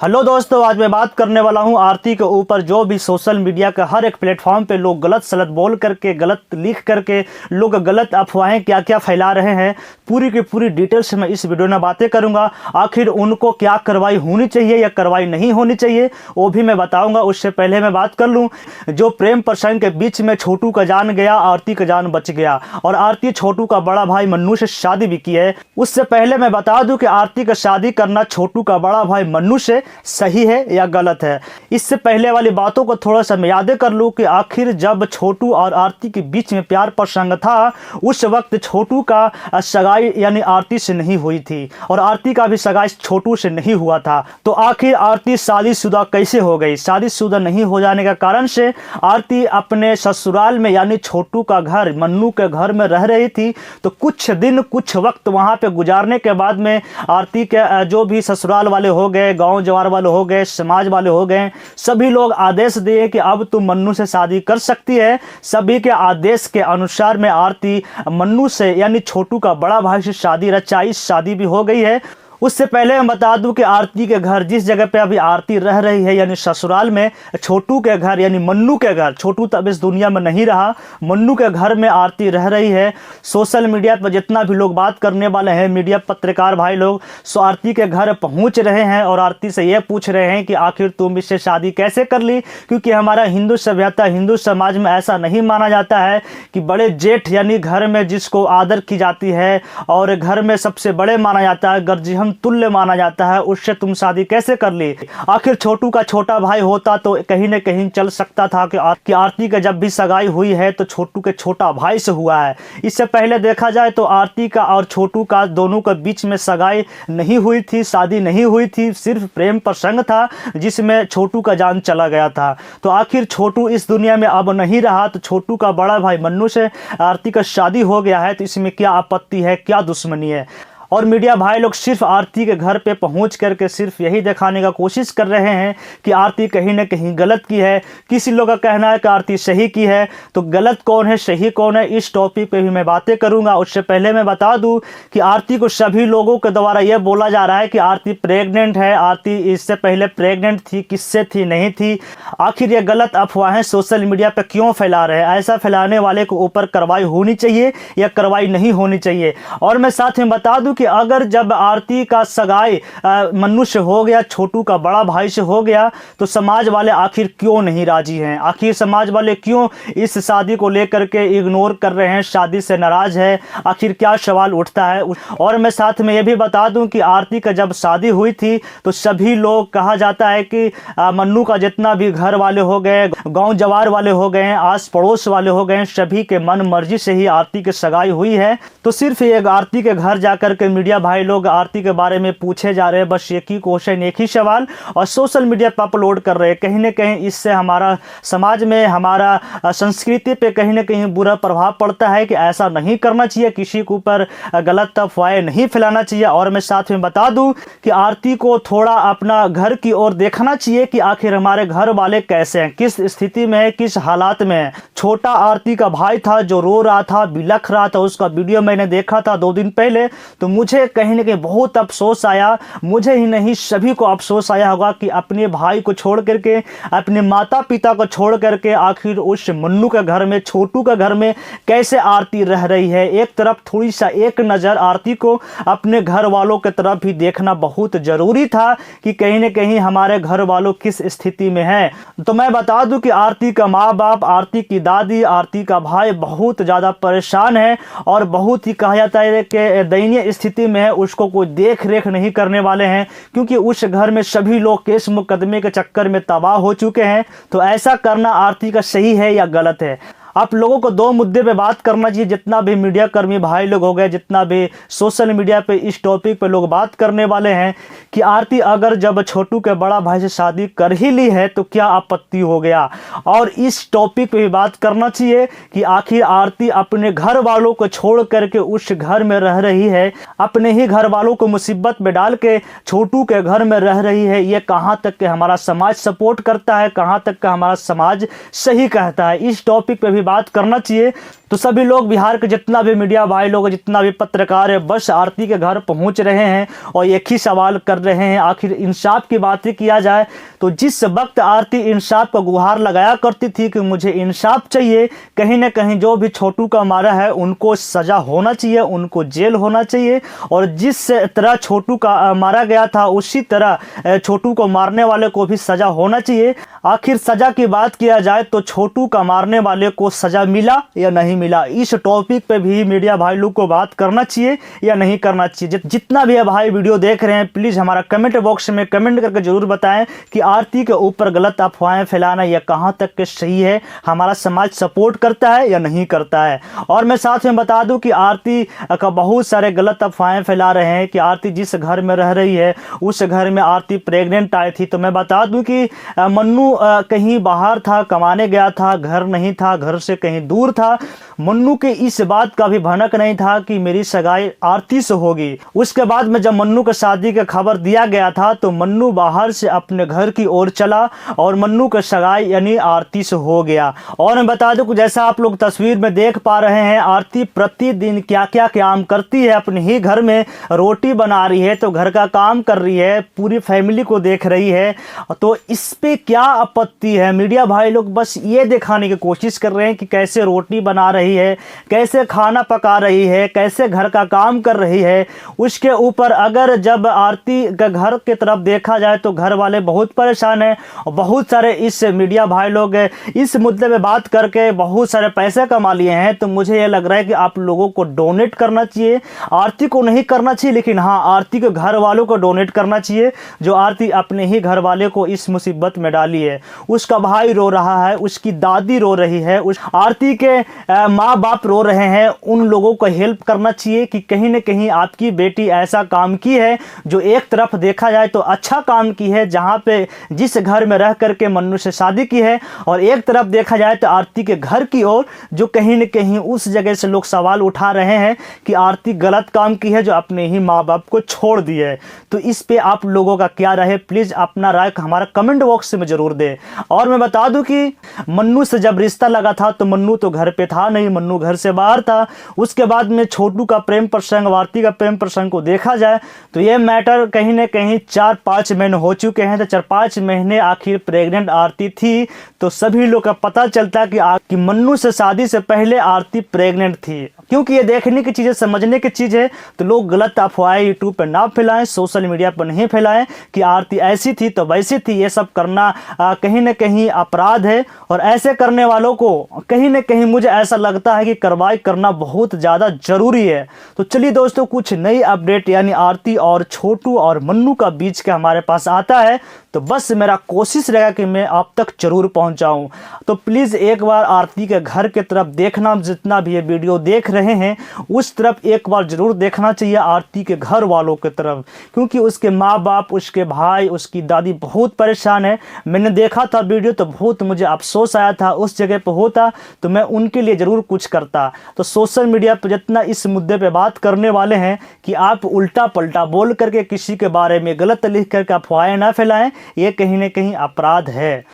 Hello दोस्तों, आज मैं बात करने वाला हूं आरती के ऊपर। जो भी सोशल मीडिया का हर एक प्लेटफॉर्म पे लोग गलत सलत बोल करके, गलत लिख करके, लोग गलत अफवाहें क्या क्या फैला रहे हैं, पूरी की पूरी डिटेल से मैं इस वीडियो में बातें करूंगा। आखिर उनको क्या कार्रवाई होनी चाहिए या कार्रवाई नहीं होनी चाहिए वो भी मैं बताऊंगा। उससे पहले मैं बात कर लूँ, जो प्रेम प्रसंग के बीच में छोटू का जान गया, आरती का जान बच गया। और आरती छोटू का बड़ा भाई मन्नू से शादी भी की है। उससे पहले मैं बता दूं कि आरती का शादी करना छोटू का बड़ा भाई मन्नू से सही है या गलत है। इससे पहले वाली बातों को थोड़ा सा मैं याद कर लूं कि आखिर जब छोटू और आरती के बीच में प्यार प्रसंग था, उस वक्त छोटू का सगाई यानी आरती से नहीं हुई थी और आरती का भी सगाई छोटू से नहीं हुआ था। तो आखिर आरती शादीशुदा कैसे हो गई? शादीशुदा नहीं हो जाने का कारण से आरती अपने ससुराल में यानी छोटू का घर मन्नू के घर में रह रही थी। तो कुछ दिन कुछ वक्त वहां पे गुजारने के बाद में आरती के जो भी ससुराल वाले हो गए, गांव जवार वाले हो गए, समाज वाले हो गए, सभी लोग आदेश दिए कि अब तुम मन्नू से शादी कर सकती है। सभी के आदेश के अनुसार में आरती मन्नू से यानी छोटू का बड़ा भाई से शादी रचाई, शादी भी हो गई है। उससे पहले मैं बता दूं कि आरती के घर, जिस जगह पे अभी आरती रह रही है यानी ससुराल में, छोटू के घर यानी मन्नू के घर, छोटू तब इस दुनिया में नहीं रहा, मन्नू के घर में आरती रह रही है। सोशल मीडिया पर जितना भी लोग बात करने वाले हैं, मीडिया पत्रकार भाई लोग, सो आरती के घर पहुंच रहे हैं और आरती से यह पूछ रहे हैं कि आखिर तुम इससे शादी कैसे कर ली? क्योंकि हमारा हिंदू सभ्यता, हिंदू समाज में ऐसा नहीं माना जाता है कि बड़े जेठ यानी घर में जिसको आदर की जाती है और घर में सबसे बड़े माना जाता है, गर्जियन तुल्य माना जाता है, उससे तुम शादी कैसे कर ली? आखिर छोटू का छोटा भाई होता तो कहीं न कहीं चल सकता था कि आरती का जब भी सगाई हुई है तो छोटू के छोटा भाई से हुआ है। इससे पहले देखा जाए तो आरती का और छोटू का दोनों के बीच में सगाई नहीं हुई थी, शादी नहीं हुई थी, सिर्फ प्रेम प्रसंग था जिसमें छोटू का जान चला गया था। तो आखिर छोटू इस दुनिया में अब नहीं रहा, तो छोटू का बड़ा भाई मन्नू से आरती का शादी हो गया है, तो इसमें क्या आपत्ति है, क्या दुश्मनी है? और मीडिया भाई लोग सिर्फ आरती के घर पे पहुंच करके सिर्फ यही दिखाने का कोशिश कर रहे हैं कि आरती कहीं ना कहीं गलत की है। किसी लोग का कहना है कि आरती सही की है। तो गलत कौन है, सही कौन है, इस टॉपिक पे भी मैं बातें करूंगा। उससे पहले मैं बता दूं कि आरती को सभी लोगों के द्वारा यह बोला जा रहा है कि आरती प्रेग्नेंट है। आरती इससे पहले प्रेग्नेंट थी, किससे थी, नहीं थी? आखिर ये गलत अफवाहें सोशल मीडिया पर क्यों फैला रहे हैं? ऐसा फैलाने वाले के ऊपर कार्रवाई होनी चाहिए या कार्रवाई नहीं होनी चाहिए? और मैं साथ में बता दूं कि अगर जब आरती का सगाई मन्नू से हो गया, छोटू का बड़ा भाई से हो गया, तो समाज वाले आखिर क्यों नहीं राजी हैं? आखिर समाज वाले क्यों इस शादी को लेकर के इग्नोर कर रहे हैं, शादी से नाराज है? आखिर क्या सवाल उठता है? और मैं साथ में यह भी बता दूं कि आरती का जब शादी हुई थी तो सभी लोग, कहा जाता है कि मन्नू का जितना भी घर वाले हो गए, गाँव जवार वाले हो गए, आस पड़ोस वाले हो गए, सभी के मन मर्जी से ही आरती की सगाई हुई है। तो सिर्फ ये आरती के घर जाकर के मीडिया भाई लोग आरती के बारे में पूछे जा रहे हैं, बस एक ही क्वेश्चन, एक ही सवाल, और सोशल मीडिया पर अपलोड कर रहे हैं। कहीं ना कहीं इससे हमारा समाज में, हमारा संस्कृति पे कहीं ना कहीं बुरा प्रभाव पड़ता है कि ऐसा नहीं करना चाहिए, किसी के ऊपर गलत अफवाहें नहीं फैलाना चाहिए। और मैं साथ में बता दूं कि आरती को थोड़ा अपना घर की ओर देखना चाहिए कि आखिर हमारे घर वाले कैसे हैं, किस स्थिति में है, किस हालात में है। छोटा आरती का भाई था जो रो रहा था, बिलख रहा था, उसका वीडियो मैंने देखा था 2 दिन पहले, तो मुझे कहीं ना कहीं बहुत अफसोस आया। मुझे ही नहीं, सभी को अफसोस आया होगा कि अपने भाई को छोड़ करके, अपने माता पिता को छोड़ करके आखिर उस मन्नू के घर में, छोटू के घर में कैसे आरती रह रही है। एक तरफ थोड़ी सा एक नज़र आरती को अपने घर वालों की तरफ भी देखना बहुत ज़रूरी था कि कहीं ना कहीं हमारे घर वालों किस स्थिति में है। तो मैं बता दूं कि आरती का माँ बाप, आरती की दादी, आरती का भाई बहुत ज़्यादा परेशान है और बहुत ही, कहा जाता है कि दयनीय स्थिति में है। उसको कोई देख रेख नहीं करने वाले हैं क्योंकि उस घर में सभी लोग केस मुकदमे के चक्कर में तबाह हो चुके हैं। तो ऐसा करना आरती का सही है या गलत है? आप लोगों को 2 मुद्दे पे बात करना चाहिए। जितना भी मीडिया कर्मी भाई लोग हो गए, जितना भी सोशल मीडिया पे इस टॉपिक पे लोग बात करने वाले हैं कि आरती अगर जब छोटू के बड़ा भाई से शादी कर ही ली है तो क्या आपत्ति हो गया? और इस टॉपिक पे भी बात करना चाहिए कि आखिर आरती अपने घर वालों को छोड़ करके उस घर में रह रही है, अपने ही घर वालों को मुसीबत में डाल के छोटू के घर में रह रही है। ये कहाँ तक के हमारा समाज सपोर्ट करता है, कहाँ तक का हमारा समाज सही कहता है? इस टॉपिक पे भी बात करना चाहिए। तो सभी लोग, बिहार के जितना भी मीडिया भाई लोग, जितना भी पत्रकार है, बस आरती के घर पहुंच रहे हैं और एक ही सवाल कर रहे हैं, आखिर इंसाफ की बातें किया जाए तो जिस वक्त आरती इंसाफ का गुहार लगाया करती थी कि मुझे इंसाफ चाहिए, कहीं ना कहीं जो भी छोटू का मारा है उनको सज़ा होना चाहिए, उनको जेल होना चाहिए, और जिस तरह छोटू का मारा गया था उसी तरह छोटू को मारने वाले को भी सज़ा होना चाहिए। आखिर सज़ा की बात किया जाए तो छोटू का मारने वाले को सज़ा मिला या नहीं मिला, इस टॉपिक पे भी मीडिया भाई लोग को बात करना चाहिए या नहीं करना चाहिए। जितना भी भाई वीडियो देख रहे हैं, प्लीज़ हमारा कमेंट बॉक्स में कमेंट करके ज़रूर बताएं कि आरती के ऊपर गलत अफवाहें फैलाना यह कहाँ तक के सही है, हमारा समाज सपोर्ट करता है या नहीं करता है। और मैं साथ में बता दूं कि आरती का बहुत सारे गलत अफवाहें फैला रहे हैं कि आरती जिस घर में रह रही है उस घर में आरती प्रेग्नेंट आई थी। तो मैं बता दूं कि मन्नू कहीं बाहर था, कमाने गया था, घर नहीं था, घर से कहीं दूर था। मन्नू के इस बात का भी भनक नहीं था कि मेरी सगाई आरती से होगी। उसके बाद में जब मन्नू के शादी का खबर दिया गया था तो मन्नू बाहर से अपने घर की ओर चला और मन्नू का सगाई यानी आरती से हो गया। और मैं बता दूं कि जैसा आप लोग तस्वीर में देख पा रहे हैं, आरती प्रतिदिन क्या क्या काम करती है, अपने ही घर में रोटी बना रही है तो घर का काम कर रही है, पूरी फैमिली को देख रही है। तो इस पे क्या आपत्ति है? मीडिया भाई लोग बस ये दिखाने की कोशिश कर रहे हैं कि कैसे रोटी बना रही है, कैसे खाना पका रही है, कैसे घर का काम कर रही है। उसके ऊपर अगर जब आरती के घर की तरफ देखा जाए तो घर वाले बहुत परेशान हैं और बहुत सारे इस मीडिया भाई लोग इस मुद्दे पे बात करके बहुत सारे पैसे कमा लिए हैं। तो मुझे ये लग रहा है कि आप लोगों को डोनेट करना चाहिए, आरती को नहीं करना चाहिए, लेकिन हाँ आरती के घर वालों को डोनेट करना चाहिए जो आरती अपने ही घर वाले को इस मुसीबत में डाली है। उसका भाई रो रहा है, उसकी दादी रो रही है, उस आरती के माँ बाप रो रहे हैं। उन लोगों को हेल्प करना चाहिए कि कहीं न कहीं आपकी बेटी ऐसा काम की है जो एक तरफ देखा जाए तो अच्छा काम की है, जहाँ पे जिस घर में रह करके मन्नू से शादी की है, और एक तरफ देखा जाए तो आरती के घर की ओर जो कहीं न कहीं उस जगह से लोग सवाल उठा रहे हैं कि आरती गलत काम की है जो अपने ही माँ बाप को छोड़ दी है। तो इस पे आप लोगों का क्या राय है? प्लीज़ अपना राय हमारा कमेंट बॉक्स में ज़रूर दें। और मैं बता दूं कि मन्नू से जब रिश्ता लगा था तो मन्नू तो घर पे था नहीं, मन्नू घर से बाहर था। उसके बाद में छोटू का प्रेम प्रसंग, आरती का प्रेम प्रसंग को देखा जाए तो ये मैटर कहीं न कहीं 4-5 महीने हो चुके हैं। तो 4-5 महीने आखिर प्रेग्नेंट आरती थी तो सभी लोग का पता चलता कि मन्नू से शादी से पहले आरती प्रेग्नेंट थी। क्योंकि ये देखने की चीज़ है, समझने की चीज़ है, तो लोग गलत अफवाहें यूट्यूब पर ना फैलाएं, सोशल मीडिया पर नहीं फैलाएं कि आरती ऐसी थी तो वैसी थी। ये सब करना कहीं न कहीं अपराध है और ऐसे करने वालों को कहीं न कहीं मुझे ऐसा लगता है कि कार्रवाई करना बहुत ज़्यादा ज़रूरी है। तो चलिए दोस्तों, कुछ नई अपडेट यानी आरती और छोटू और मन्नू का बीच का हमारे पास आता है तो बस मेरा कोशिश रहेगा कि मैं आप तक जरूर पहुंचाऊं। तो प्लीज़ एक बार आरती के घर के तरफ देखना, जितना भी ये वीडियो देख रहे हैं उस तरफ एक बार ज़रूर देखना चाहिए, आरती के घर वालों की तरफ, क्योंकि उसके माँ बाप, उसके भाई, उसकी दादी बहुत परेशान है। मैंने देखा था वीडियो तो बहुत मुझे अफसोस आया था, उस जगह पर होता तो मैं उनके लिए ज़रूर कुछ करता। तो सोशल मीडिया पर जितना इस मुद्दे पर बात करने वाले हैं कि आप उल्टा पलटा बोल करके किसी के बारे में गलत लिख करके अफवाहें ना फैलाएं, ये कहीं न कहीं अपराध है।